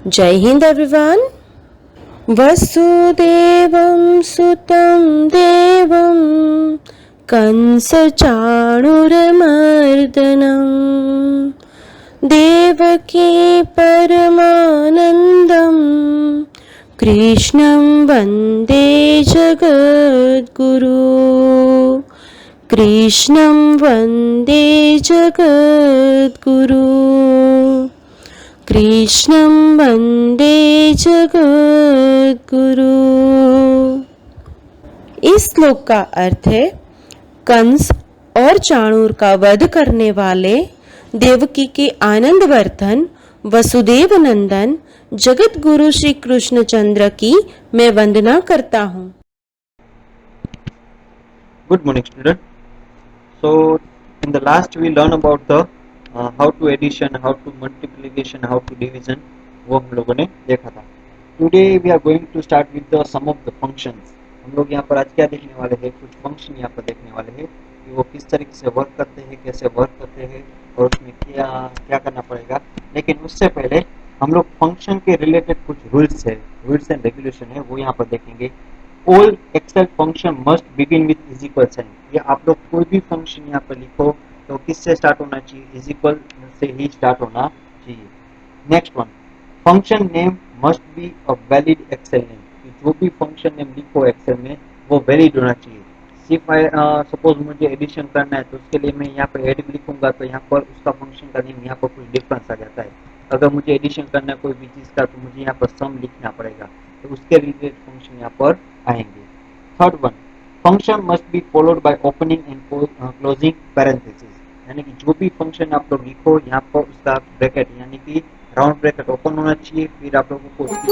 जय हिंद एवरीवन। वसुदेवं सुतं देवं कंसचाणूरमर्दनं देवकी परमानन्दं कृष्णं वन्दे जगद्गुरु। कृष्णं वन्दे जगद्गुरु। कृष्णं वन्दे जगद्गुरु। इस श्लोक का अर्थ है, कंस और चाणूर का वध करने वाले देवकी के आनंद वर्धन वसुदेव नंदन जगत गुरु श्री कृष्णचंद्र की मैं वंदना करता हूँ। Good morning, student. So, in the last we learn about the how to addition, how to multiplication, how to division. वो हम लोगों ने देखा था. Today we are going to start with the sum of the functions. हम लोग यहाँ पर आज क्या देखने वाले हैं? कुछ फंक्शन यहाँ पर देखने वाले हैं कि वो किस तरीके से वर्क करते हैं, कैसे वर्क करते हैं और उसमें क्या क्या करना पड़ेगा. लेकिन उससे पहले हम लोग फंक्शन के रिलेटेड कुछ रूल्स एंड रेगुलेशन है, वो यहाँ पर देखेंगे. All Excel function must begin with is equal sign. ये आप लोग कोई भी फंक्शन यहाँ पर लिखो तो किससे स्टार्ट होना चाहिए? इज इक्वल से ही स्टार्ट होना चाहिए. Next one, function name must be a valid Excel name. जो भी फंक्शन नेम लिखो एक्सेल में वो वैलिड होना चाहिए. सिर्फ सपोज मुझे एडिशन करना है तो उसके लिए मैं यहाँ पर एड लिखूंगा तो यहाँ पर उसका फंक्शन का नेम यहाँ पर कुछ डिफरेंस आ जाता है. अगर मुझे एडिशन करना है कोई भी चीज़ का तो मुझे यहाँ पर सम लिखना पड़ेगा, तो उसके रिलेटेड फंक्शन यहाँ पर आएंगे. Third one, function must be followed by opening and closing parenthesis. यानी कि जो भी फंक्शन आप लोग लिखो यहाँ पर उसका ब्रैकेट यानी कि राउंड ब्रैकेट ओपन होना चाहिए. फिर आप लोगों को उसकी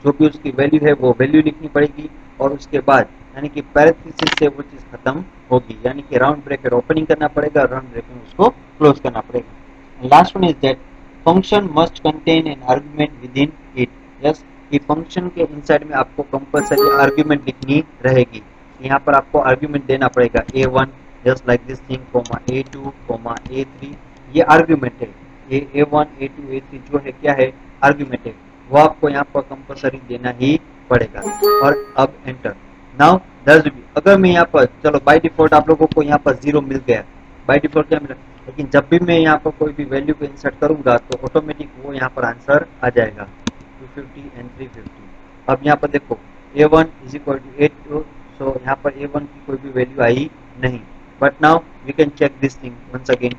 जो भी उसकी वैल्यू है वो वैल्यू लिखनी पड़ेगी और उसके बाद यानी कि पैरेंथेसिस से वो चीज़ खत्म होगी. यानी कि राउंड ब्रैकेट ओपनिंग करना पड़ेगा, राउंड ब्रैकेट उसको क्लोज करना पड़ेगा. Last one is that function must contain an argument within it. Yes, कि फंक्शन के इनसाइड में आपको कंपलसरी आर्गुमेंट लिखनी रहेगी. यहाँ पर आपको आर्गुमेंट देना पड़ेगा a1 just like this thing, a2, a3. ये आर्गुमेंट है. ये a1, a2, a3 जो है क्या है? आर्गुमेंट है. वो आपको यहाँ पर कंपलसरी देना ही पड़ेगा. और अब एंटर. नाउ अगर मैं यहाँ पर चलो बाय डिफॉल्ट आप लोगों को यहाँ पर 0 मिल गया. बाय डिफॉल्ट क्या मिला? लेकिन जब भी मैं यहाँ पर कोई भी वैल्यू को इंसर्ट करूंगा तो ऑटोमेटिक वो यहाँ पर आंसर आ जाएगा 250 एंड 350. अब यहाँ पर देखो a1 इज इक्वल टू 8, सो यहाँ पर a1 की कोई भी वैल्यू आई नहीं. But now we can check this thing once again.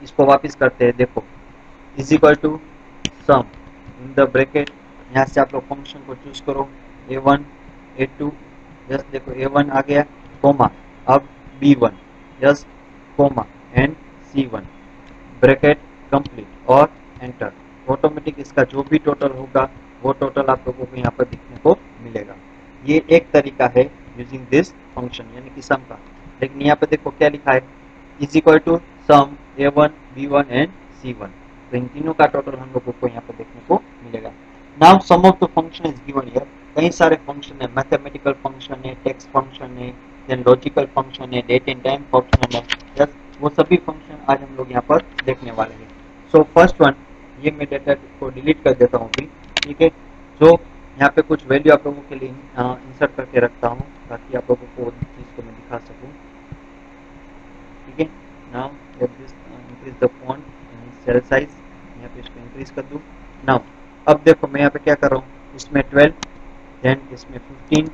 इसको वापस करते हैं. देखो is equal to sum in the bracket. यहाँ से आप लोग फंक्शन को चूज करो a1, a2. जस्ट देखो a1 आ गया कोमा. अब b1 just comma and c1 bracket complete और एंटर. ऑटोमेटिक इसका जो भी टोटल होगा वो टोटल आप लोगों को यहाँ पर दिखने को मिलेगा. ये एक तरीका है यूजिंग दिस फंक्शन यानी कि सम का. लेकिन यहाँ पे देखो क्या लिखा है? Is equal to sum a1, b1 and c1. तो इन तीनों का टोटल हम लोगों को यहाँ पर देखने को मिलेगा. Now some of the function is given here. कई सारे फंक्शन है, मैथमेटिकल फंक्शन है, टेक्स्ट फंक्शन है, देन लॉजिकल फंक्शन है, डेट एंड टाइम फंक्शन है. यस, वो सभी फंक्शन आज हम लोग यहाँ पर देखने वाले हैं. सो फर्स्ट वन, ये मैं डेटा को डिलीट कर देता हूँ अभी. ठीक है, जो यहाँ पे कुछ वैल्यू आप लोगों के लिए इंसर्ट करके रखता हूँ ताकि आप लोगों को चीज़ को मैं दिखा सकूँ. ठीक है, now let this increase the font and cell size. यहाँ पे इसको इंक्रीज कर दूँ. नाउ अब देखो मैं यहाँ पे क्या कर रहा हूँ. इसमें 12, देन इसमें 15,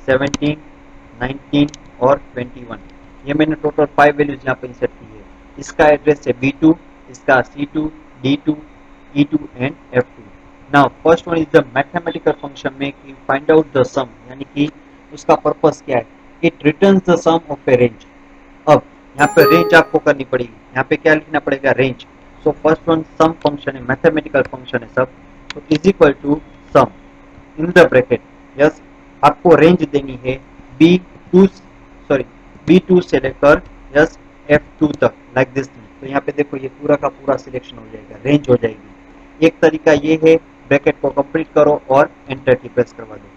17, 19 और 21. ये मैंने टोटल 5 वैल्यूज यहाँ पे इंसर्ट की है. इसका एड्रेस है B2, इसका C2, D2, E2 and F2. Now first one is the mathematical function में कि फाइंड आउट द सम, यानी कि उसका पर्पस क्या है? It returns the sum of a range. अब यहाँ पे रेंज आपको करनी पड़ेगी. यहाँ पे क्या लिखना पड़ेगा? Range. So first one sum function है, मैथमेटिकल फंक्शन है सब. तो is equal to sum in the bracket. Yes, आपको रेंज देनी है B2 से लेकर यस F2 तक लाइक दिस थिंग. तो यहाँ पे देखो ये पूरा का पूरा सिलेक्शन हो जाएगा, रेंज हो जाएगी. एक तरीका ये है, ब्रैकेट को कंप्लीट करो और एंटर की प्रेस करवा दो.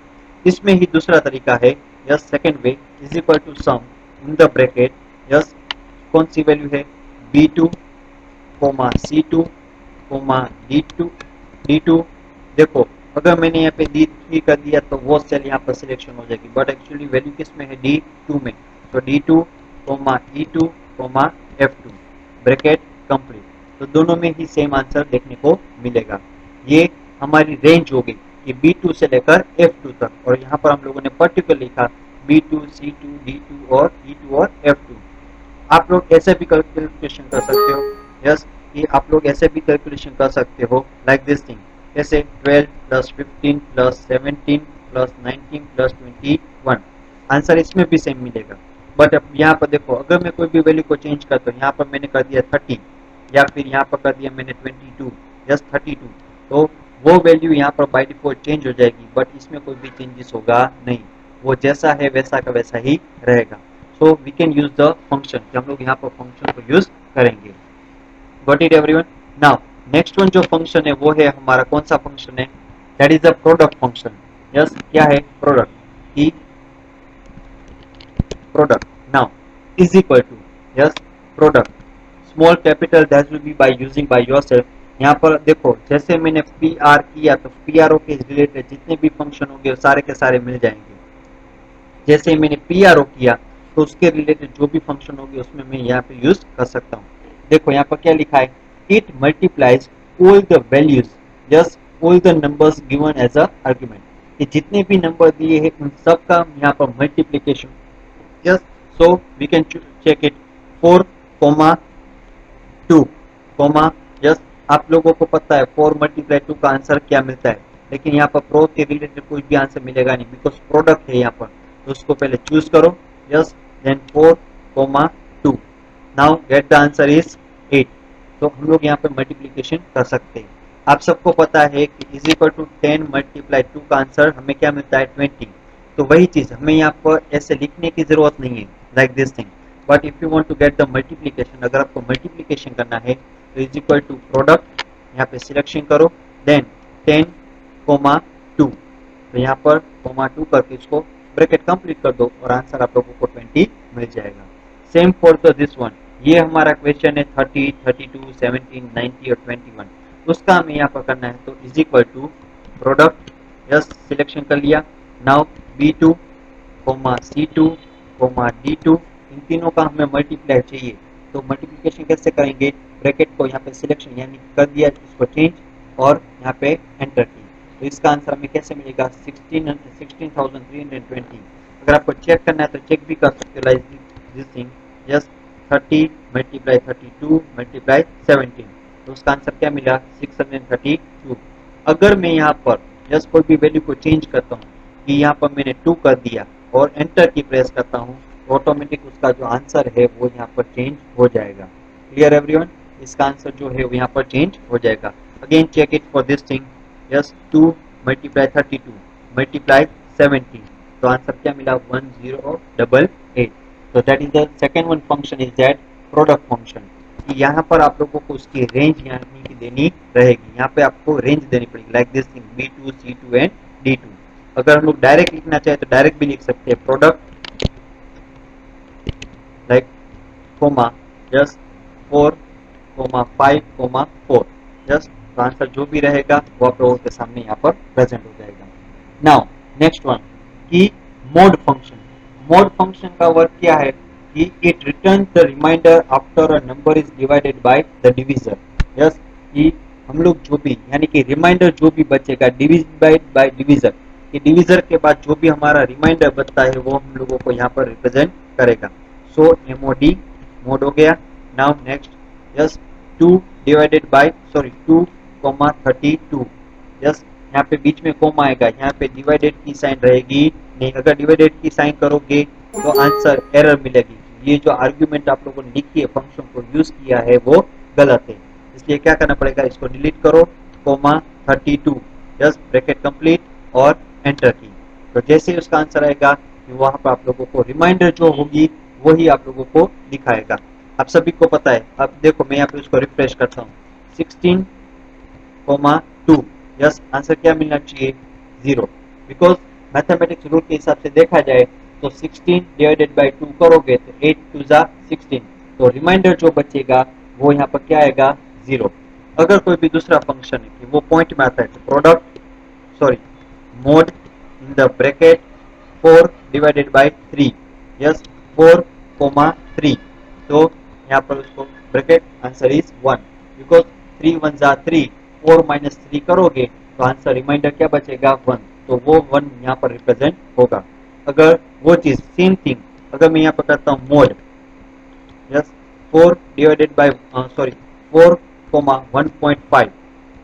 इसमें ही दूसरा तरीका है yes second way. Is equal to sum in the bracket. Yes, कौन सी वैल्यू है? B2, C2, D2 D2 देखो अगर मैंने यहाँ पे D3 कर दिया तो वो सेल यहाँ पर सिलेक्शन हो जाएगी, बट एक्चुअली वैल्यू किस में है, D2 में। तो D2, E2, F2 bracket complete, तो दोनों में ही सेम आंसर देखने को मिलेगा। ये हमारी रेंज हो गई कि B2 से लेकर F2 तक, और यहाँ पर हम लोगों ने पर्टिकुलर लिखा B2, C2, D2 और E2 और F2। आप लोग ऐसे भी कैलकुलेशन कर सकते हो, यस कि आप लोग ऐसे भी कैलकुलेशन कर सकते हो लाइक दिस थिंग, जैसे 12 plus 15 plus 17 plus 19 plus 21, answer इसमें भी सेम मिलेगा। बट अब यहाँ पर देखो अगर मैं कोई भी वैल्यू को चेंज करता हूँ, यहाँ पर मैंने कर दिया 30 या फिर यहाँ पर कर दिया मैंने 22, यस 32, तो वो वैल्यू यहाँ पर बाय डिफॉल्ट चेंज हो जाएगी, बट इसमें कोई भी चेंजेस होगा नहीं, वो जैसा है वैसा का वैसा ही रहेगा। So we can use the function, हम लोग यहाँ पर फंक्शन को यूज करेंगे। Got it everyone? Now next one जो फंक्शन है वो है हमारा कौन सा फंक्शन है, that is the product function. Yes क्या है, प्रोडक्ट की product now is equal to, yes product small capital that will be by using by yourself. यहाँ पर देखो जैसे मैंने पी आर किया तो पी आर ओ के रिलेटेड जितने भी फंक्शन होंगे वो सारे के सारे मिल जाएंगे। जैसे मैंने पी आर ओ किया तो उसके रिलेटेड जो भी फंक्शन होगी उसमें मैं यहाँ पे यूज कर सकता हूँ। देखो यहाँ पर क्या लिखा है, it multiplies all the values, just all the numbers given as a argument, कि जितने भी नंबर दिए हैं उन सब का यहाँ पर multiplication. Yes so we can check it 4, 2, yes आप लोगों को पता है 4 मल्टीप्लाई 2 का आंसर क्या मिलता है, लेकिन यहाँ पर प्रो के रिलेटेड कोई भी आंसर मिलेगा नहीं बिकॉज प्रोडक्ट है यहाँ पर, तो उसको पहले चूज करो। Yes then 4, 2, now get the answer is 8। तो हम लोग यहाँ पे मल्टीप्लीकेशन कर सकते हैं। आप सबको पता है कि इज इक्वल टू 10 मल्टीप्लाई 2 का आंसर हमें क्या मिलता है 20। तो वही चीज हमें यहाँ पर ऐसे लिखने की जरूरत नहीं है like this thing, but if you want to get the multiplication, अगर आपको मल्टीप्लीकेशन करना है तो इज इक्वल टू प्रोडक्ट, यहाँ पे सिलेक्शन करो, देन 10, 2, तो यहाँ पर 2 करके इसको ब्रैकेट कंप्लीट कर दो और आंसर आप लोगों को 20 मिल जाएगा। Same for the this one, ये हमारा क्वेश्चन है 30, 32, 17, 90 और 21, उसका हमें यहाँ पर करना है। तो is equal to product, yes selection कर लिया, नाउ B2, C2, D2, इन तीनों का हमें मल्टीप्लाई चाहिए। तो मल्टीप्लिकेशन कैसे करेंगे, ब्रैकेट को यहाँ पे सिलेक्शन यानी कर दिया, इसको चेंज और यहाँ पे एंटर की, तो इसका आंसर हमें कैसे मिलेगा 16,320। अगर आपको चेक करना है तो चेक भी कर सकते हो like this thing, yes 30 multiply 32 multiply 17, तो उसका आंसर क्या मिला 632। अगर मैं यहाँ पर जस्ट कोई भी वैल्यू को चेंज करता हूँ कि यहाँ पर मैंने 2 कर दिया और एंटर की प्रेस करता हूँ, ऑटोमेटिक उसका जो आंसर है वो यहाँ पर चेंज हो जाएगा। Clear everyone? इसका आंसर जो है वो यहाँ पर चेंज हो जाएगा। Again check it for this thing, yes 2 multiply 32 multiply 17, तो आंसर क्या मिला 1088। तो that is the second one function is that product function. यहाँ पर आप लोगों को उसकी रेंज यहाँ की देनी रहेगी, यहाँ पे आपको रेंज देनी पड़ेगी like this thing B2, C2 and D2। अगर हम लोग डायरेक्ट लिखना चाहे तो डायरेक्ट भी लिख सकते हैं, product like comma just 4, 5, 4, just तो आंसर जो भी रहेगा वो आप लोगों के सामने यहाँ पर प्रेजेंट हो जाएगा। नाउ नेक्स्ट वन की मोड फंक्शन। मोड फंक्शन का वर्क क्या है कि it return the remainder after a number is divided by the divisor. Yes कि हम लोग जो भी यानी कि रिमाइंडर जो भी बचेगा डिवाइड बाय डिवीजर, कि डिवीजर के बाद जो भी हमारा रिमाइंडर बचता है वो हम लोगों को यहाँ पर रिप्रेजेंट करेगा। सो MOD मोड हो गया। Now next yes 2 divided by 2, 32, yes यहाँ पे बीच में कोमा आएगा, यहाँ पे डिवाइडेड की साइन रहेगी नहीं, अगर डिवाइडेड की साइन करोगे तो आंसर एरर मिलेगी। ये जो आर्ग्यूमेंट आप लोगों ने लिखी है फंक्शन को यूज किया है वो गलत है, इसलिए क्या करना पड़ेगा, इसको डिलीट करो, 32, यस ब्रैकेट कंप्लीट और एंटर की। तो जैसे ही उसका आंसर आएगा वहां पर आप लोगों को रिमाइंडर जो होगी वही आप लोगों को दिखाएगा। आप सभी को पता है। अब देखो मैं यहाँ पे उसको रिफ्रेश करता हूँ, 16, 2, यस आंसर क्या मिलना चाहिए 0, बिकॉज मैथमेटिक्स रूल के हिसाब से देखा जाए तो 16 डिवाइडेड बाय 2 करोगे तो 8 2 16, तो रिमाइंडर जो बचेगा वो यहाँ पर क्या आएगा 0। अगर कोई भी दूसरा फंक्शन है कि वो पॉइंट में आता है तो product sorry mod in the bracket 4 divided by 3 yes 4 comma 3 तो यहाँ पर उसको ब्रैकेट आंसर इज 1 बिकॉज 3 1 जा 3 4 माइनस 3 करोगे तो आंसर रिमाइंडर क्या बचेगा 1 तो वो 1 यहाँ पर रिप्रेजेंट होगा। अगर वो चीज सेम थिंग अगर मैं यहाँ पर करता हूँ mod yes 4 divided by sorry 4 comma 1.5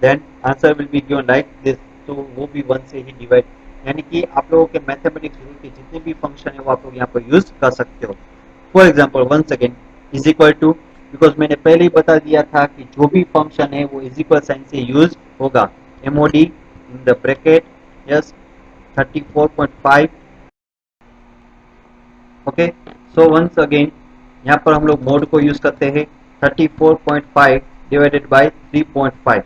then answer will be given like this तो वो भी 1 से ही डिवाइड यानी कि आप लोगों के मैथमेटिक्स के जितने भी फंक्शन है वो आप लोग यहाँ पर यूज कर सकते हो। For example once again is equal to because मैंने पहले ही बता दिया था कि जो भी फंक्शन है वो इज इक्वल साइन से यूज होगा MOD in the bracket yes 34.5 okay so once again यहाँ पर हम लोग मोड को यूज करते हैं 34.5 डिवाइडेड बाय 3.5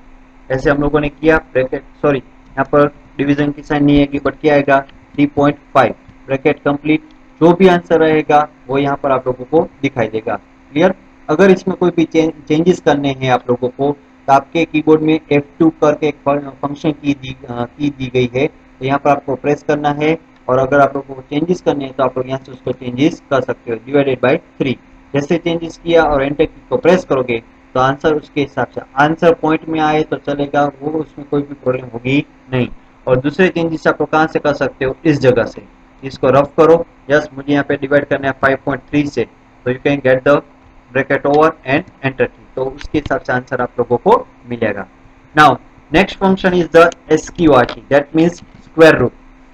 ऐसे हम लोगों ने किया ब्रैकेट सॉरी यहाँ पर डिवीजन की साइन नहीं आएगी बट क्या आएगा 3.5 ब्रैकेट कंप्लीट जो भी आंसर रहेगा वो यहाँ पर आप लोगों को दिखाई देगा। क्लियर। अगर इसमें कोई भी चेंजेस करने हैं आप लोगों को तो आपके कीबोर्ड में F2 करके एक फंक्शन की दी गई है तो यहाँ पर आपको प्रेस करना है और अगर आप लोगों को चेंजेस करने हैं तो आप लोग यहाँ से उसको चेंजेस कर सकते हो डिवाइडेड बाय 3 जैसे चेंजेस किया और एंटर की को प्रेस करोगे तो आंसर उसके हिसाब से आंसर पॉइंट में आए तो चलेगा वो उसमें कोई भी प्रॉब्लम होगी नहीं। और दूसरे चेंजेस आप लोग कहाँ से कर सकते हो इस जगह से इसको रफ करो यस मुझे यहाँ पे डिवाइड करना है 5.3 से तो you can get the bracket over and enter की तो उसके हिसाब से आंसर आप लोगों को मिलेगा। Now next function is the SQRT that means square root.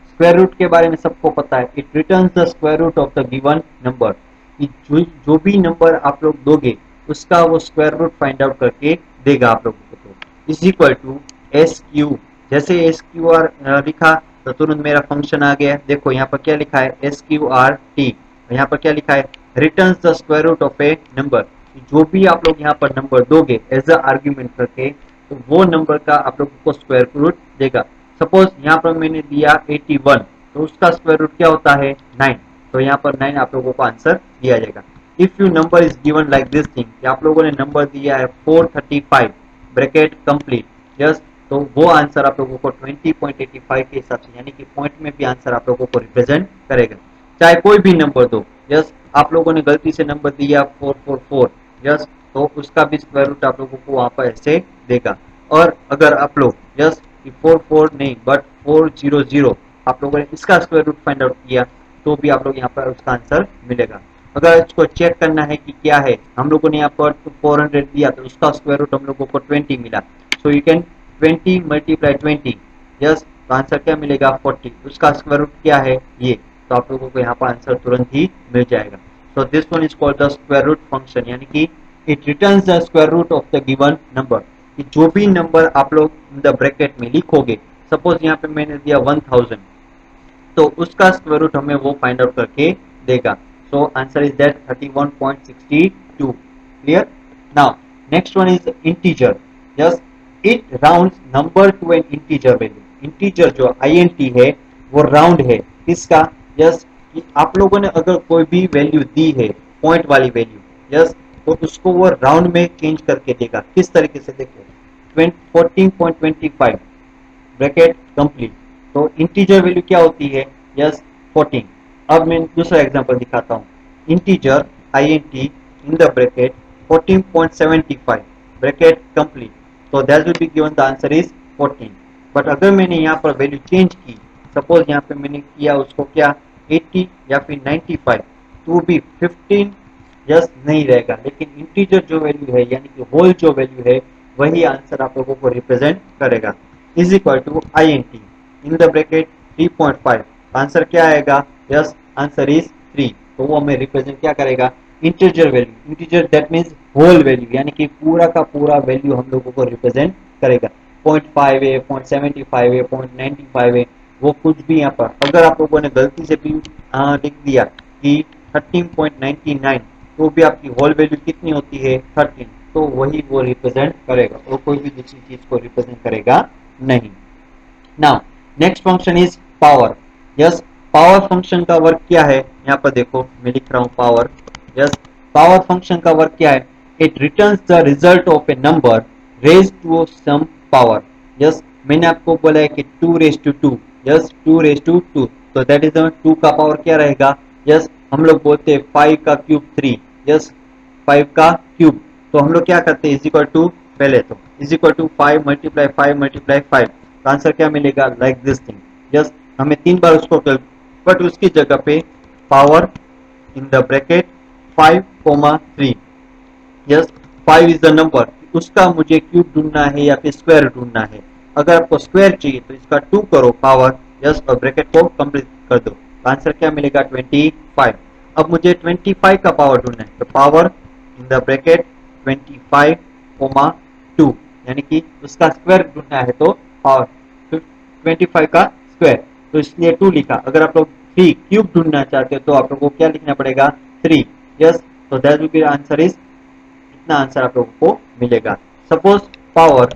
Square root के बारे में सबको पता है it returns the square root of the given number जो भी नंबर आप लोग दोगे उसका वो स्क्वायर रूट फाइंड आउट करके देगा आप लोगों को तो इज इक्वल टू SQ जैसे SQR लिखा तो तुरंत मेरा फंक्शन आ गया देखो यहाँ पर क्या लिखा है SQRT यहाँ पर क्या लिखा है returns the square root of a number जो भी आप लोग यहाँ पर नंबर दोगे एज अ आर्ग्यूमेंट करके तो वो नंबर का आप लोगों को स्क्वायर रूट देगा। सपोज यहाँ पर मैंने दिया 81 तो उसका स्क्वायर रूट क्या होता है 9 तो यहाँ पर 9 आप लोगों को आंसर दिया जाएगा। If you number is given like this thing आप लोगों ने नंबर दिया है 435 ब्रैकेट कंप्लीट यस तो वो आंसर आप लोगों को 20.85 के हिसाब से यानी कि पॉइंट में भी आंसर आप लोगों को रिप्रेजेंट करेगा चाहे कोई भी नंबर दो यस आप लोगों ने गलती से नंबर दिया 444 यस तो उसका भी स्क्वायर रूट आप लोगों को वहां पर ऐसे देगा। और अगर आप लोग यस 44 नहीं बट 400 आप लोगों ने इसका स्क्वायर रूट फाइंड आउट किया तो भी आप लोग यहाँ पर उसका आंसर मिलेगा। अगर इसको चेक करना है कि क्या है हम लोगों ने यहाँ पर 400 दिया तो उसका स्क्वायर रूट हम लोगों को 20 मिला so you can 20 multiply 20 yes तो आंसर क्या मिलेगा 40 उसका स्क्वायर रूट क्या है ये तो आप लोगों को यहाँ पर आंसर तुरंत ही मिल जाएगा। So this one is called the square root function यानी कि it returns the square root of the given number कि जो भी नंबर आप लोग इन द ब्रैकेट में लिखोगे सपोज यहाँ पे मैंने दिया 1000 तो उसका स्क्वायर रूट हमें वो फाइंड आउट करके देगा। So answer is that 31.62 clear. Now next one is integer yes it rounds number two N integer value integer जो INT है वो राउंड है किसका यस कि आप लोगों ने अगर कोई भी वैल्यू दी है पॉइंट वाली वैल्यू यस तो उसको वो राउंड में चेंज करके देगा किस तरीके से देखो 14.25 ब्रैकेट कंप्लीट तो इंटीजर वैल्यू क्या होती है यस 14। अब मैं दूसरा एग्जांपल दिखाता हूँ integer INT in the bracket 14.75 bracket complete तो that will be given the answer is 14। But अगर मैंने यहाँ पर वैल्यू चेंज की सपोज यहाँ पे मैंने किया उसको क्या 80 या फिर 95 तो भी 15 यस नहीं रहेगा लेकिन इंटीजर जो वैल्यू है यानी कि होल जो वैल्यू है वही आंसर आप लोगों को रिप्रेजेंट करेगा is equal to INT in the bracket 3.5 answer क्या आएगा यस आंसर इज 3 तो वो हमें रिप्रेजेंट क्या करेगा integer value integer that means whole value यानी कि पूरा का पूरा वैल्यू हम लोगों को रिप्रेजेंट करेगा 0.5 है 0.75 है 0.95 है वो कुछ भी यहाँ पर अगर आप लोगों ने गलती से भी लिख दिया कि 13.99 तो भी आपकी होल वैल्यू कितनी होती है 13 तो वही वो रिप्रेजेंट करेगा और कोई भी दूसरी चीज को रिप्रेजेंट करेगा नहीं। Now next function is power yes power function का वर्क क्या है यहाँ पर देखो मैं लिख रहा हूँ पावर यस पावर फंक्शन का वर्क क्या है it returns the result of a number raise to some power. Yes, मैंने आपको बोला है कि 2 raise to 2, yes 2 raise to 2, तो दैट इज 2 का पावर क्या रहेगा? यस, हम लोग बोलते हैं 5 का क्यूब 3, यस 5 का क्यूब। तो हम लोग क्या करते हैं, इज इक्वल टू, पहले तो is equal to 5 multiply 5 multiply 5, तो आंसर क्या मिलेगा? Like this thing. यस, हमें 3 बार उसको, बट उसकी जगह पे power in the bracket 5 3, yes 5 is the number, उसका मुझे क्यूब ढूंढना है या फिर स्क्वायर ढूंढना है। अगर आपको स्क्वायर चाहिए तो इसका 2 करो पावर, यस, और ब्रैकेट को कंप्लीट कर दो, तो आंसर क्या मिलेगा? 25। अब मुझे 25 का पावर ढूंढना है, तो पावर इन द ब्रैकेट 25 2, यानी कि उसका स्क्वायर ढूंढना है तो पावर 25 का स्क्वायर, तो इसलिए 2 लिखा। अगर आप लोग 3 क्यूब ढूंढना चाहते हो तो आप लोग को क्या लिखना पड़ेगा? 3, यस, तो that will be answer is, इतना आंसर आप लोगों को मिलेगा। Suppose power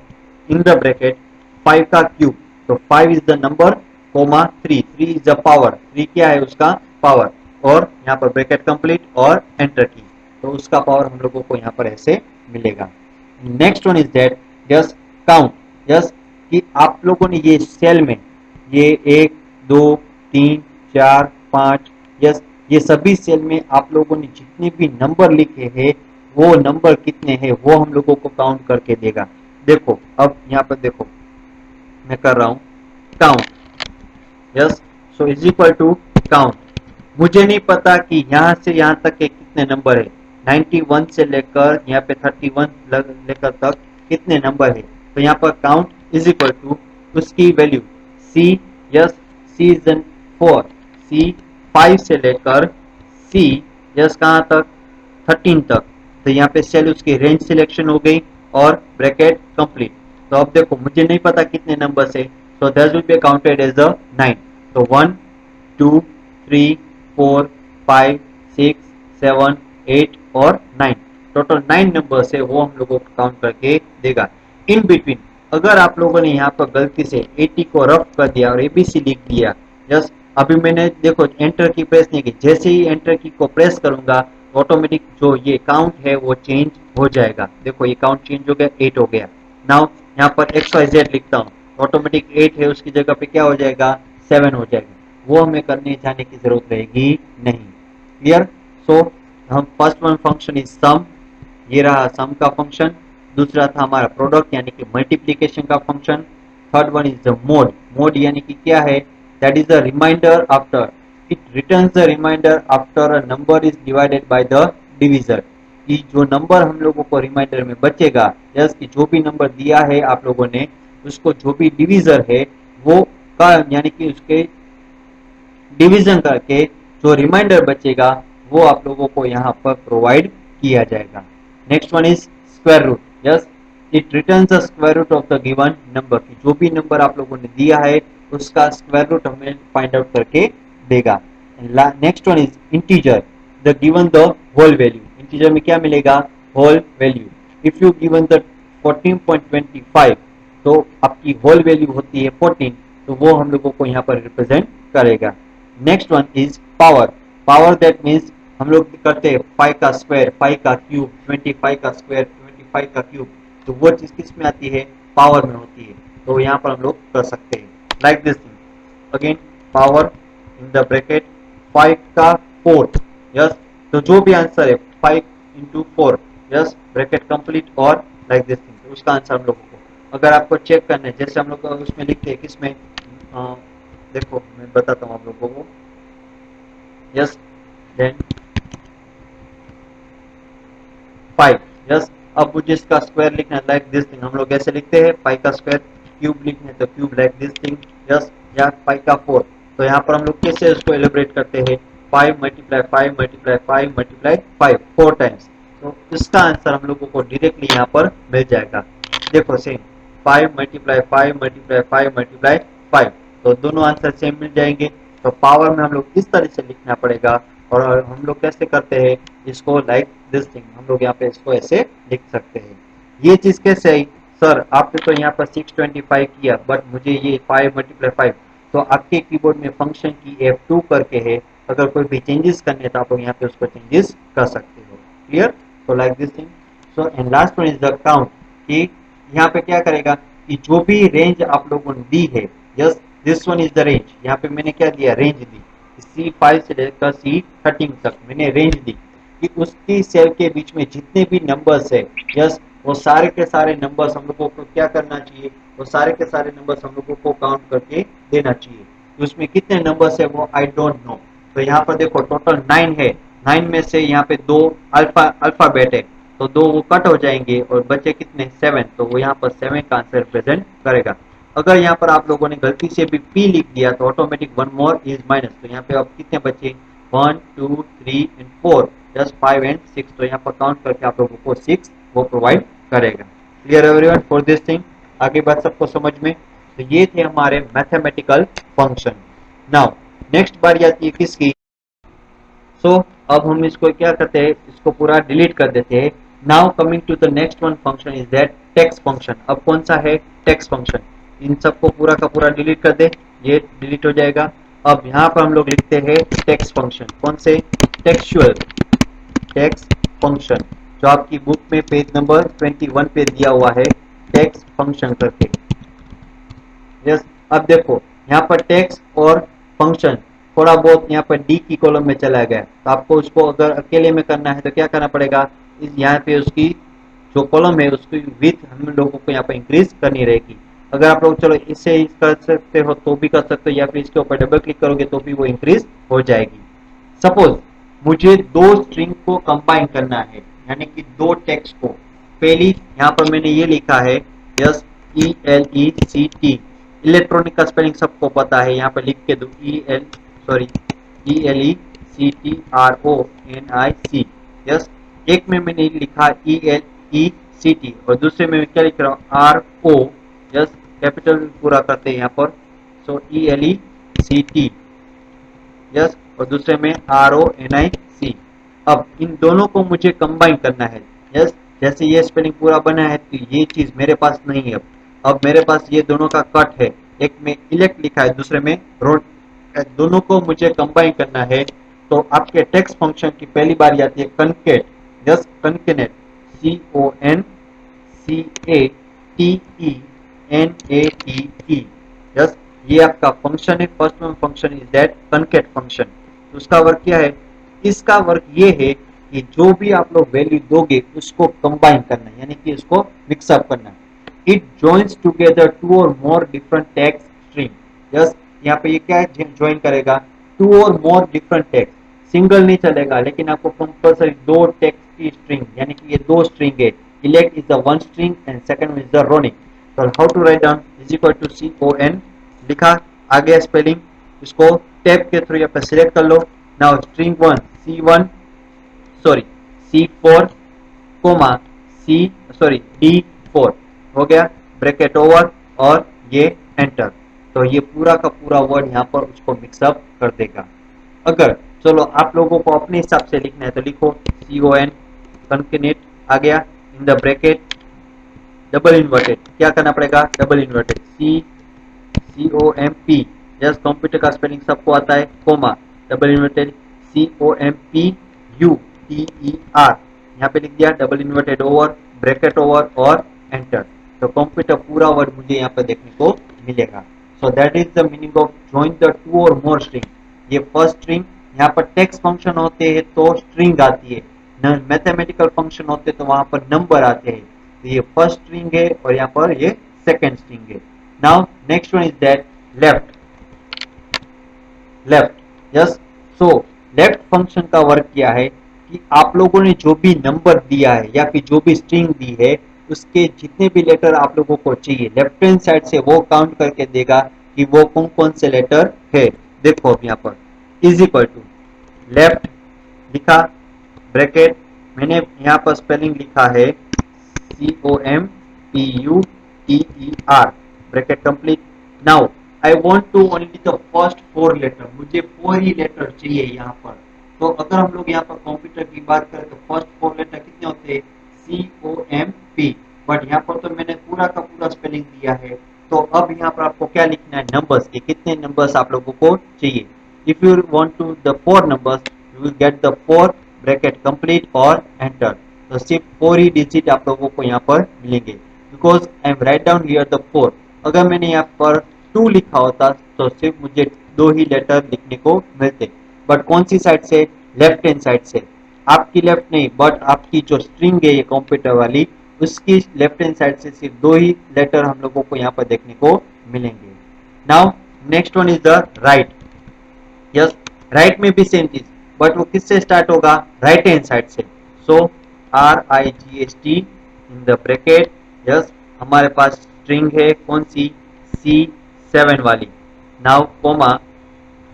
in the bracket 5 का क्यूब, तो 5 is the number, comma 3, 3 is the power, 3 क्या है? उसका पावर, और यहाँ पर ब्रैकेट कंप्लीट और एंटर की, तो उसका पावर हम लोगों को यहाँ पर ऐसे मिलेगा। Next one is that, just count, just कि आप लोगों ने ये सेल में ये 1 2 3 4 5, यस, ये सभी सेल में आप लोगों ने जितने भी नंबर लिखे हैं वो नंबर कितने हैं वो हम लोगों को काउंट करके देगा। देखो अब यहाँ पर देखो, मैं कर रहा हूँ count, yes, so is equal to count. मुझे नहीं पता कि यहाँ से यहाँ तक के कितने नंबर है, 91 से लेकर यहाँ पे 31 लेकर तक कितने नंबर है, तो यहाँ पर काउंट इज इक्वल टू उसकी value C, yes, C is 4, C 5 से लेकर सी, यस, कहाँ तक? 13 तक, तो यहाँ पे सेल उसकी रेंज सिलेक्शन हो गई और ब्रैकेट कंप्लीट। तो अब देखो मुझे नहीं पता कितने नंबर से, so that will be counted as a 9, तो 1 2 3 4 5 6 7 8 और 9, टोटल 9 नंबर से वो हम लोगों को काउंट करके देगा। इन बिटवीन अगर आप लोगों ने यहाँ पर गलती से 80 को रफ कर दिया और एबीसी लिख दिया, जस्ट अभी मैंने देखो एंटर की प्रेस नहीं की, जैसे ही एंटर की को प्रेस करूंगा ऑटोमेटिक जो ये काउंट है वो चेंज हो जाएगा। देखो ये काउंट चेंज हो गया, 8 हो गया। नाउ यहाँ पर XYZ लिखता हूँ, ऑटोमेटिक 8 है, उसकी जगह पे क्या हो जाएगा? 7 हो जाएगा। वो हमें करने जाने की जरूरत रहेगी नहीं। क्लियर? सो हम first one function is sum, ये रहा सम का फंक्शन। दूसरा था हमारा प्रोडक्ट यानी कि मल्टीप्लीकेशन का function. Third one is the mod, mod यानी कि क्या है? That is the remainder after, it returns the remainder after a number is divided by the divisor, कि जो नंबर हम लोगों को रिमाइंडर में बचेगा, जस्ट कि जो भी नंबर दिया है आप लोगों ने उसको जो भी डिविजर है वो का यानी कि उसके डिवीजन करके जो रिमाइंडर बचेगा वो आप लोगों को यहाँ पर प्रोवाइड किया जाएगा। Next one is square root, yes, it returns the square root of the given number, की जो भी नंबर आप लोगों ने दिया है उसका स्क्वायर रूट हमें फाइंड आउट करके देगा। Next one is integer, the given the whole value, integer में क्या मिलेगा? Whole value. If you given the 14.25, तो आपकी होल वैल्यू होती है 14, तो वो हम लोगों को यहाँ पर रिप्रेजेंट करेगा। Next one is power, power that means हम लोग करते हैं 5 का स्क्वायर, 5 का क्यूब, 25 का स्क्वायर, 25 का क्यूब, तो वो चीज किस में आती है? पावर में होती है, तो यहाँ पर हम लोग कर सकते हैं like this thing. Again power in the bracket 5 का फोर्थ, यस, तो जो भी आंसर है 5 इंटू 4, यस, ब्रैकेट कंप्लीट और लाइक दिस थिंग, तो उसका आंसर हम लोगों को अगर आपको चेक करना है, जैसे हम लोग उसमें लिखते हैं किसमें, देखो मैं बताता हूँ आप लोगों को, यस, देन 5, यस, अब मुझे इसका स्क्वायर लिखना है लाइक दिस थिंग, हम लोग ऐसे लिखते हैं 5 का स्क्वायर, क्यूब लिखना है तो cube like this thing, yes, या 5 का 4, तो यहाँ पर हम लोग कैसे उसको एलिब्रेट करते हैं? 5 मल्टीप्लाई 5 मल्टीप्लाई 5 मल्टीप्लाई 5 4 टाइम्स, तो इसका आंसर हम लोगों को डायरेक्टली यहाँ पर मिल जाएगा। देखो सेम 5 मल्टीप्लाई 5 मल्टीप्लाई 5 मल्टीप्लाई 5, तो दोनों आंसर सेम मिल जाएंगे। तो पावर में हम लोग इस तरह से लिखना पड़ेगा, और हम लोग कैसे करते हैं इसको? लाइक दिस थिंग, हम लोग यहाँ पे इसको ऐसे लिख सकते हैं। ये चीज कैसे आई? सर आपने तो यहाँ पर 625 किया, बट मुझे ये 5 मल्टीप्लाई 5, तो आपके कीबोर्ड में फंक्शन की F2 करके है, अगर कोई भी चेंजेस करने तो आप लोग यहाँ पे उसको चेंजेस कर सकते हो। क्लियर? तो like this thing. So and last one is the count, कि यहाँ पे क्या करेगा कि जो भी रेंज आप लोगों ने दी है, yes this one is the range, यहाँ पे मैंने क्या दिया, रेंज दी, C5 से लेकर C13 तक मैंने रेंज दी कि उसकी सेल के बीच में जितने भी नंबर्स है, यस वो सारे के सारे नंबर्स हम लोगों को क्या करना चाहिए, वो सारे के सारे नंबर्स हम लोगों को काउंट करके देना चाहिए। तो उसमें कितने नंबर्स है वो आई डोंट नो। तो यहाँ पर देखो टोटल 9 है, 9 में से यहाँ पे 2 अल्फाबेट है, तो 2 वो कट हो जाएंगे और बचे कितने, 7, तो वो यहाँ पर 7 का आंसर प्रेजेंट करेगा। अगर यहाँ पर आप लोगों ने गलती से भी P लिख दिया तो ऑटोमेटिक 1 मोर इज माइनस, तो यहाँ पे अब कितने बचे, 1 2 3 एंड 4, जस्ट 5 एंड 6, तो यहाँ पर काउंट करके आप लोगों को 6 वो प्रोवाइड करेगा। Clear everyone for this thing, आगे बात सबको समझ में। तो ये थे हमारे मैथमेटिकल फंक्शन। नाउ नेक्स्ट बारी आती है किसकी, सो अब हम इसको क्या करते हैं, इसको पूरा डिलीट कर देते हैं। Now coming to the next one function is that text function. अब कौन सा है, टेक्स्ट फंक्शन। इन सबको पूरा का पूरा डिलीट कर दे, ये डिलीट हो जाएगा। अब यहाँ पर हम लोग लिखते हैं टेक्स्ट फंक्शन, कौन से, टेक्सचुअल टेक्स्ट फंक्शन, जो आपकी बुक में पेज नंबर 21 पे दिया हुआ है टेक्स्ट फंक्शन करके। यस अब देखो यहाँ पर टेक्स्ट और फंक्शन थोड़ा बहुत यहाँ पर डी की कॉलम में चला गया, तो आपको उसको अगर अकेले में करना है तो क्या करना पड़ेगा, इस यहाँ पे उसकी जो कॉलम है उसकी विड्थ हम लोगों को यहाँ पर इंक्रीज करनी रहेगी। अगर आप लोग चलो इससे कर सकते हो तो भी कर सकते हो, या फिर इसके ऊपर डबल क्लिक करोगे तो भी वो इंक्रीज हो जाएगी। सपोज मुझे 2 स्ट्रिंग को कंबाइन करना है, यानी कि 2 टेक्स्ट को। पहली यहाँ पर मैंने ये लिखा है यस ELECT, इलेक्ट्रॉनिक का स्पेलिंग सबको पता है, यहाँ पर लिख के दो ELECTRONIC। यस एक में मैंने लिखा ELECT और दूसरे में क्या लिख रहा हूँ RO, यस कैपिटल पूरा करते हैं यहाँ पर, सो ELECT, यस और दूसरे में RONIC। अब इन दोनों को मुझे कंबाइन करना है, यस जैसे ये स्पेलिंग पूरा बना है तो ये चीज मेरे पास नहीं है। अब मेरे पास ये दोनों का कट है, एक में इलेक्ट लिखा है दूसरे में रोड, दोनों को मुझे कंबाइन करना है। तो आपके टेक्स्ट फंक्शन की पहली बार आती है कनकेट, यस कनकेनेट, CONCATENATE, यस ये आपका फंक्शन है। First one function is that concat function. तो उसका वर्क क्या है, इसका वर्क ये है कि जो भी आप लोग वैल्यू दोगे उसको कंबाइन करना है, यानी कि उसको मिक्सअप करना है। इट जॉइंस टुगेदर 2 और more different text string, yes यहाँ पे ये क्या है, ज्वाइन करेगा 2 और मोर डिफरेंट टेक्स्ट, सिंगल नहीं चलेगा, लेकिन आपको कंपल्सरी 2 टेक्स्ट की स्ट्रिंग, यानी कि ये 2 स्ट्रिंग है। Elect is the one string and second is the ronic. तो how to write down, is equal to CON लिखा, आगे स्पेलिंग, इसको टैब के थ्रू यहाँ पे सिलेक्ट कर लो। Now string 1 C4 coma D4 हो गया, ब्रैकेट ओवर और ये एंटर। तो ये पूरा का पूरा वर्ड यहाँ पर उसको मिक्सअप कर देगा। अगर चलो आप लोगों को अपने हिसाब से लिखना है तो लिखो CON कंकेनेट, आ गया इन द ब्रैकेट डबल इन्वर्टेड, क्या करना पड़ेगा, double inverted COMP, just computer का स्पेलिंग सबको आता है, कोमा डबल इन्वर्टेड COMPUTER, यहाँ पे लिख दिया, double inverted over, bracket over और एंटर। तो कंप्यूटर पूरा वर्ड मुझे यहाँ पे देखने को मिलेगा। सो that is the meaning of join the 2 और मोर स्ट्रिंग। ये फर्स्ट स्ट्रिंग, यहाँ पर टेक्स्ट फंक्शन होते हैं तो स्ट्रिंग आती है, मैथमेटिकल फंक्शन होते तो वहां पर नंबर आते हैं। तो ये फर्स्ट स्ट्रिंग है और यहाँ पर ये सेकेंड स्ट्रिंग है। Now next one is that left, yes so left function का वर्क क्या है कि आप लोगों ने जो भी नंबर दिया है या फिर जो भी स्ट्रिंग दी है उसके जितने भी लेटर आप लोगों को चाहिए लेफ्ट हैंड साइड से वो काउंट करके देगा कि वो कौन कौन से लेटर है। देखो अब यहाँ पर इज इक्वल टू लेफ्ट लिखा, ब्रैकेट मैंने यहाँ पर स्पेलिंग लिखा है COMPUTER, bracket complete. Now I want to only the first 4 letter, मुझे 4 ही लेटर चाहिए यहाँ पर। तो अगर हम लोग यहाँ पर कंप्यूटर की बात करें तो फर्स्ट 4 लेटर कितने होते हैं, COMP, बट यहाँ पर तो मैंने पूरा का पूरा स्पेलिंग दिया है। तो अब यहाँ पर आपको क्या लिखना है, नंबर्स के कितने नंबर्स आप लोगों को चाहिए। If you want to the 4 numbers you will get the 4 bracket complete और एंटर। तो सिर्फ 4 ही डिजिट आप लोगों को यहाँ पर मिलेंगे, because I am write down here the 4। अगर मैंने यहाँ पर 2 लिखा होता तो सिर्फ मुझे 2 ही लेटर लिखने को मिलते, बट कौन सी साइड से, लेफ्ट हैंड साइड से, आपकी लेफ्ट नहीं बट आपकी जो स्ट्रिंग है ये कंप्यूटर वाली, उसकी लेफ्ट हैंड साइड से सिर्फ 2 ही लेटर हम लोगों को यहाँ पर देखने को मिलेंगे। Now next one is the right. Yes, right में भी सेम चीज, बट वो किससे स्टार्ट होगा, राइट हैंड साइड से। सो RIGHT in the bracket, yes हमारे पास स्ट्रिंग है कौन सी, C7 वाली। नाउ कोमा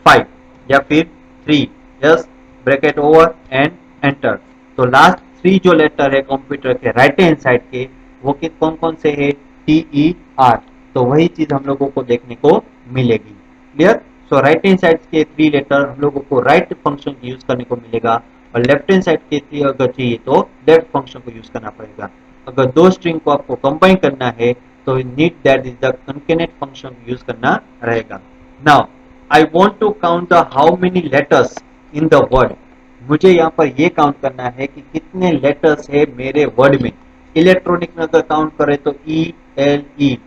5 या फिर 3, yes bracket over and enter. तो लास्ट 3 जो लेटर है कंप्यूटर के राइट हैंड साइड के, वो किस कौन कौन से है, TER। तो वही चीज हम लोगों को देखने को मिलेगी। क्लियर। सो राइट हैंड साइड के 3 लेटर हम लोगों को राइट फंक्शन यूज करने को मिलेगा, और लेफ्ट हैंड साइड के 3 अगर चाहिए तो लेफ्ट फंक्शन को यूज करना पड़ेगा। अगर 2 स्ट्रिंग को आपको कंबाइन करना है तो need that is the concatenate function use करना रहेगा। Now I want to count the how many letters in the word. मुझे यहाँ पर ये काउंट करना है कि कितने लेटर्स है मेरे वर्ड में। इलेक्ट्रॉनिक में अगर काउंट करें तो ELE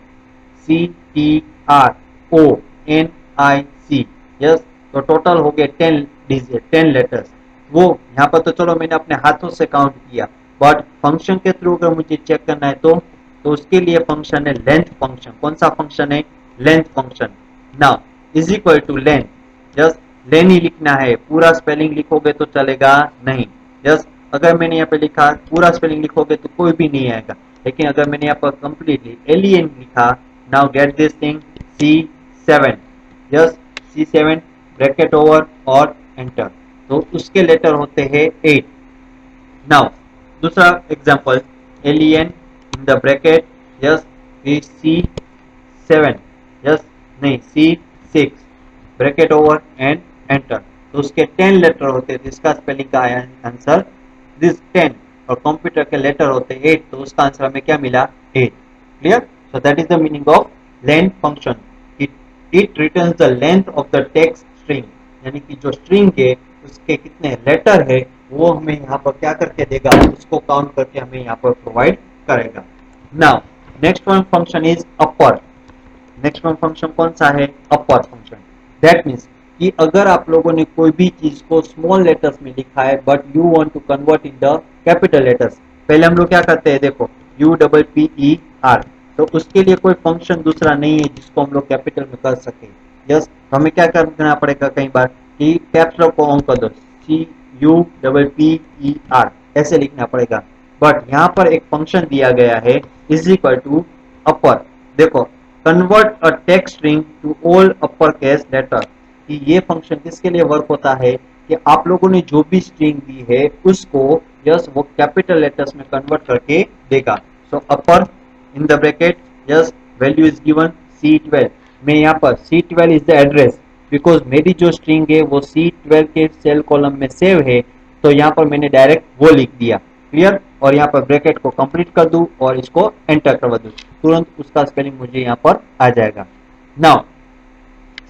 CTRONIC, यस तो टोटल हो गए 10 लेटर्स। वो यहाँ पर तो चलो मैंने अपने हाथों से काउंट किया, बट फंक्शन के थ्रू अगर मुझे चेक करना है तो उसके लिए फंक्शन है लेंथ फंक्शन। कौन सा फंक्शन है, length function. Now is equal to length, yes len ही लिखना है, पूरा स्पेलिंग लिखोगे तो चलेगा नहीं। यस अगर मैंने यहाँ पे लिखा पूरा स्पेलिंग लिखोगे तो कोई भी नहीं आएगा, लेकिन अगर मैंने यहाँ पर कंप्लीटली LEN लिखा, now get this thing C7, yes C7 bracket over और एंटर, तो उसके लेटर होते हैं 8। नाउ दूसरा example LEN in the bracket, yes C7, yes नहीं C6 bracket over and enter, तो उसके 10 लेटर होते हैं। इसका स्पेलिंग का आंसर दिस 10, और कंप्यूटर के लेटर होते हैं 8, तो उसका आंसर हमें क्या मिला, 8। Clear. So that is the meaning of length function. It returns the length of the text string, यानी कि जो स्ट्रिंग है उसके कितने लेटर है वो हमें यहाँ पर क्या करके देगा, उसको काउंट करके हमें यहाँ पर प्रोवाइड करेगा। Now next one function is upper. Next one function कौन सा है, अपर फंक्शन। दैट मीन्स कि अगर आप लोगों ने कोई भी चीज को स्मॉल लेटर्स में लिखा है but you want to convert in the capital letters, पहले हम लोग क्या करते हैं, देखो UPPER, तो उसके लिए कोई फंक्शन दूसरा नहीं है जिसको हम लोग कैपिटल में कर सके। यस तो हमें क्या करना पड़ेगा, कई बार कि कैप्स लॉक को ऑन कर दो, CUPPER ऐसे लिखना पड़ेगा, बट यहाँ पर एक फंक्शन दिया गया है इज इक्वल टू अपर। देखो convert a text string to all upper case letter, कि ये फंक्शन किसके लिए वर्क होता है कि आप लोगों ने जो भी स्ट्रिंग दी है उसको यस वो कैपिटल लेटर्स में कन्वर्ट करके देगा। So upper in the bracket, yes value is given C12। मैं यहाँ पर C12 is the address, because मेरी जो स्ट्रिंग है वो C12 के सेल कॉलम में सेव है, तो यहाँ पर मैंने डायरेक्ट वो लिख दिया। क्लियर। और यहाँ पर ब्रैकेट को कंप्लीट कर दूं और इसको एंटर करवा दूं, तुरंत उसका स्पेलिंग मुझे यहाँ पर आ जाएगा। नाउ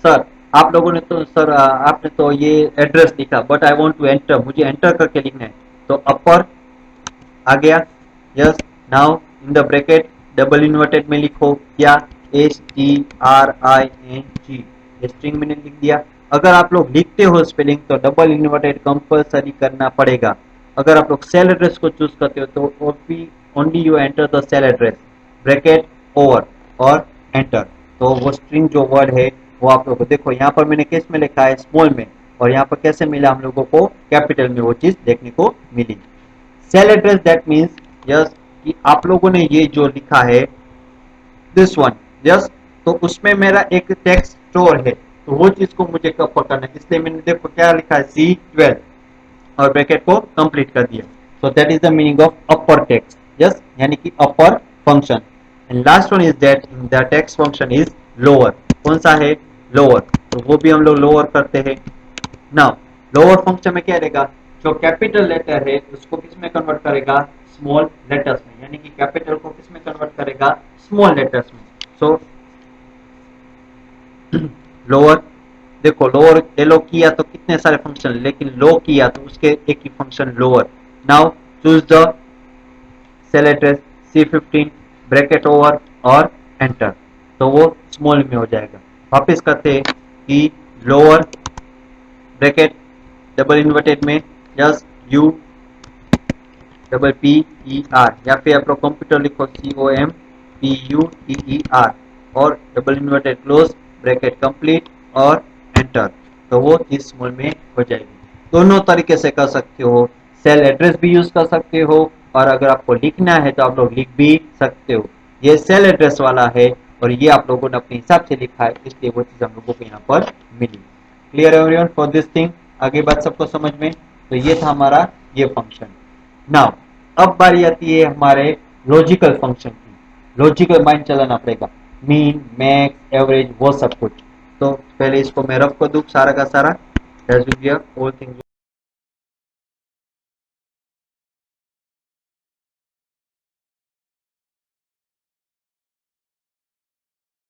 सर आप लोगों ने तो सर आपने तो ये एड्रेस लिखा, but I want to enter, मुझे एंटर करके लिखना है, तो अपर आ गया। Yes now in the bracket double inverted में लिखो क्या, STRING, ये स्ट्रिंग मैंने लिख दिया। अगर आप लोग लिखते हो स्पेलिंग तो डबल इन्वर्टेड कंपलसरी करना पड़ेगा। अगर आप लोग सेल एड्रेस को चूज करते हो तो only you enter the cell address bracket over और एंटर, तो वो स्ट्रिंग जो वर्ड है वो आप लोगों को देखो यहाँ पर मैंने किस में लिखा है, स्मॉल में, और यहाँ पर कैसे मिला हम लोगों को, कैपिटल में वो चीज देखने को मिली। Cell address that means yes कि आप लोगों ने ये जो लिखा है दिस वन, यस तो उसमें मेरा एक टेक्स्ट स्टोर है, तो वो चीज को मुझे कब पकड़ना है, इसलिए मैंने देखो क्या लिखा है C12 और ब्रैकेट को कंप्लीट कर दिया। So that is the meaning of upper text, yes यानी कि upper function. And last one is that the text function is lower. कौन सा है, लोअर, तो वो भी हम लोग लोअर करते हैं। नाउ लोअर फंक्शन में क्या रहेगा, जो कैपिटल लेटर है उसको किस में कन्वर्ट करेगा, स्मॉल लेटर्स में, यानी कि कैपिटल को किस में कन्वर्ट करेगा, स्मॉल लेटर्स में। सो लोअर, देखो लोअर एलो किया तो कितने सारे फंक्शन, लेकिन लो किया तो उसके एक ही function lower. Now choose the cell address C15 bracket over और एंटर, तो वो स्मॉल में हो जाएगा। वापस करते हैं कि लोअर ब्रैकेट डबल इन्वर्टेड में just U double P E R, या फिर आप लोग कंप्यूटर लिखो COMPUTER और double inverted close bracket complete और एंटर, तो वो इस स्मॉल में हो जाएगी। दोनों तरीके से कर सकते हो, सेल एड्रेस भी यूज कर सकते हो और अगर आपको लिखना है तो आप लोग लिख भी सकते हो। ये सेल एड्रेस वाला है और ये आप लोगों ने अपने हिसाब से लिखा है, इसलिए वो चीज हम लोगों को यहाँ पर मिली। Clear everyone for this thing? आगे बात सबको समझ में? तो ये था हमारा ये फंक्शन। नाउ अब बारी आती है हमारे लॉजिकल फंक्शन की। लॉजिकल माइंड चलाना पड़ेगा, मीन, मैक्स, एवरेज, वो सब कुछ। तो पहले इसको मैं रफ कर दूं सारा का सारा, ऑल थिंग्स